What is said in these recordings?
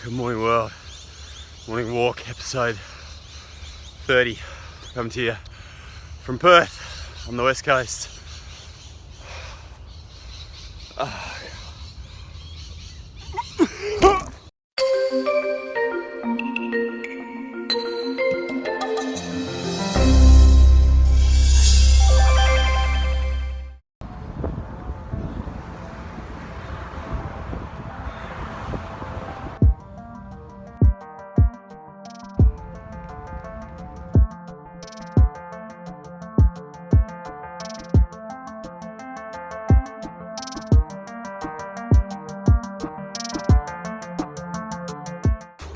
Good morning world, morning walk episode 30, coming to you from Perth on the west coast.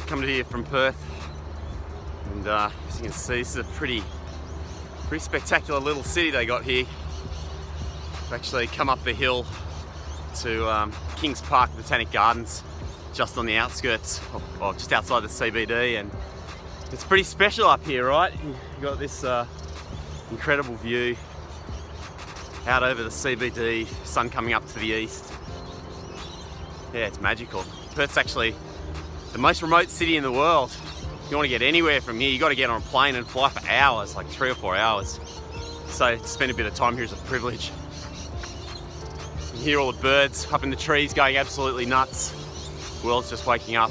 Coming to you from Perth, and as you can see, this is a pretty spectacular little city they got here. I've actually come up the hill to Kings Park Botanic Gardens, just on the outskirts, or just outside the CBD, and it's pretty special up here, right? You've got this incredible view out over the CBD, sun coming up to the east. Yeah, it's magical. Perth's actually the most remote city in the world. If you want to get anywhere from here, you got to get on a plane and fly for hours, like 3 or 4 hours. So to spend a bit of time here is a privilege. You can hear all the birds up in the trees going absolutely nuts. The world's just waking up.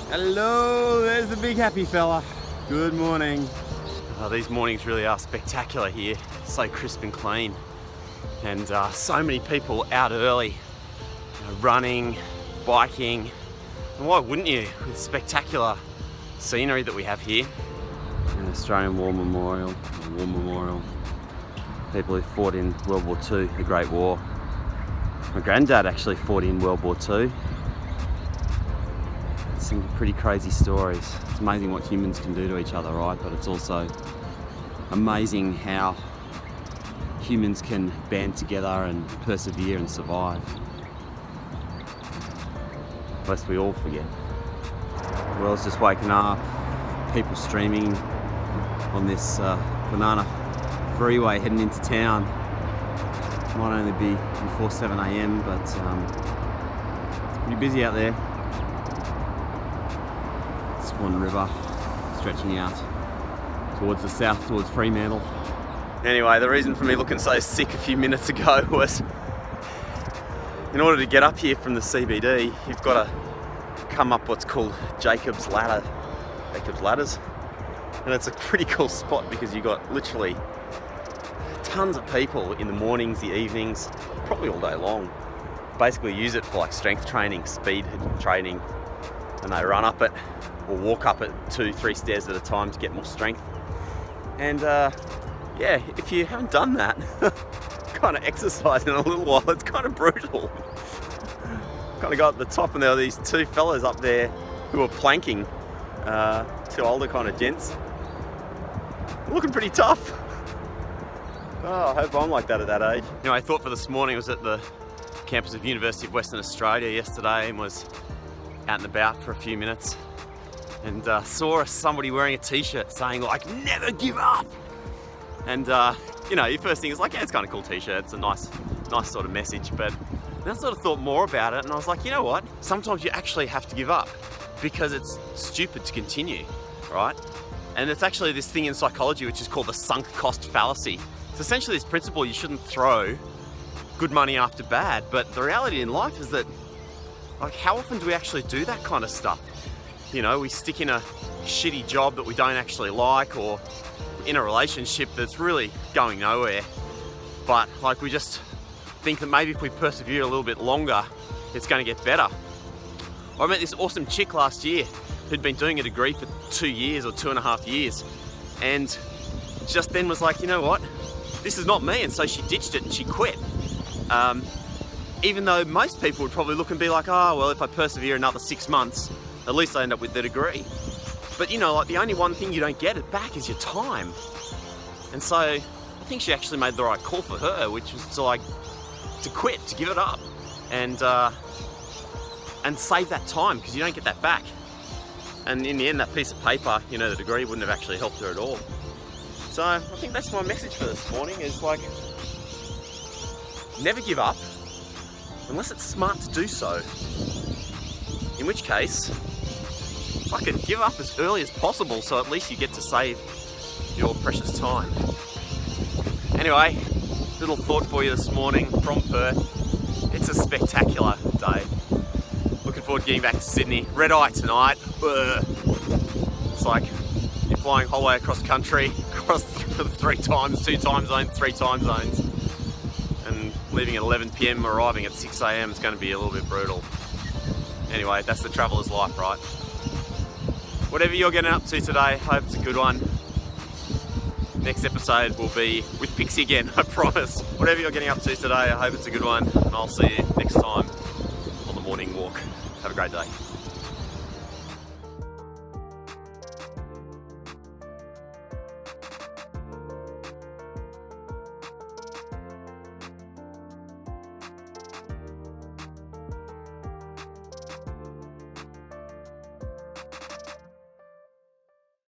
Hello, there's the big happy fella. Good morning. These mornings really are spectacular here. So crisp and clean. And so many people out early, running, biking, and why wouldn't you, with spectacular scenery that we have here. An Australian War Memorial, people who fought in World War II, the Great War. My granddad actually fought in World War II. Some pretty crazy stories. It's amazing what humans can do to each other, right? But it's also amazing how humans can band together and persevere and survive. Lest we all forget. The world's just waking up, people streaming on this banana freeway heading into town. Might only be before 7 AM, but it's pretty busy out there. Swan River stretching out towards the south, towards Fremantle. Anyway, the reason for me looking so sick a few minutes ago was, in order to get up here from the CBD, you've got to come up what's called Jacob's Ladders. And it's a pretty cool spot because you've got literally tons of people in the mornings, the evenings, probably all day long. Basically use it for like strength training, speed training, and they run up it or walk up it 2-3 stairs at a time to get more strength. And yeah, if you haven't done that kind of exercise in a little while, it's kind of brutal. Kind of got up the top, and there were these two fellas up there who were planking, two older kind of gents, looking pretty tough. Oh, I hope I'm like that at that age. Anyway, I thought for this morning, I was at the campus of University of Western Australia yesterday and was out and about for a few minutes, and saw somebody wearing a t-shirt saying like, "Never give up." And you know, your first thing is like, yeah, it's kind of cool t-shirt, it's a nice sort of message, but then I sort of thought more about it, and I was like, you know what? Sometimes you actually have to give up because it's stupid to continue, right? And it's actually this thing in psychology which is called the sunk cost fallacy. It's essentially this principle you shouldn't throw good money after bad, but the reality in life is that, like, how often do we actually do that kind of stuff? You know, we stick in a shitty job that we don't actually like, or in a relationship that's really going nowhere, but like we just think that maybe if we persevere a little bit longer, it's going to get better. I met this awesome chick last year who'd been doing a degree for 2 years or 2.5 years, and just then was like, you know what, this is not me, and so she ditched it and she quit. Even though most people would probably look and be like, oh well, if I persevere another 6 months, at least I end up with the degree. But you know, like, the only one thing you don't get it back is your time. And so I think she actually made the right call for her, which was to quit, to give it up, and save that time, because you don't get that back. And in the end, that piece of paper, you know, the degree wouldn't have actually helped her at all. So I think that's my message for this morning, is like, never give up unless it's smart to do so. In which case, fucking give up as early as possible so at least you get to save your precious time. Anyway, little thought for you this morning from Perth. It's a spectacular day. Looking forward to getting back to Sydney. Red eye tonight. It's like you're flying whole way across country, across 2 time zones, 3 time zones, and leaving at 11 PM, arriving at 6 AM is going to be a little bit brutal. Anyway, that's the traveller's life, right? Whatever you're getting up to today, hope it's a good one. Next episode will be with Pixie again, I promise. Whatever you're getting up to today, I hope it's a good one, and I'll see you next time on the morning walk. Have a great day.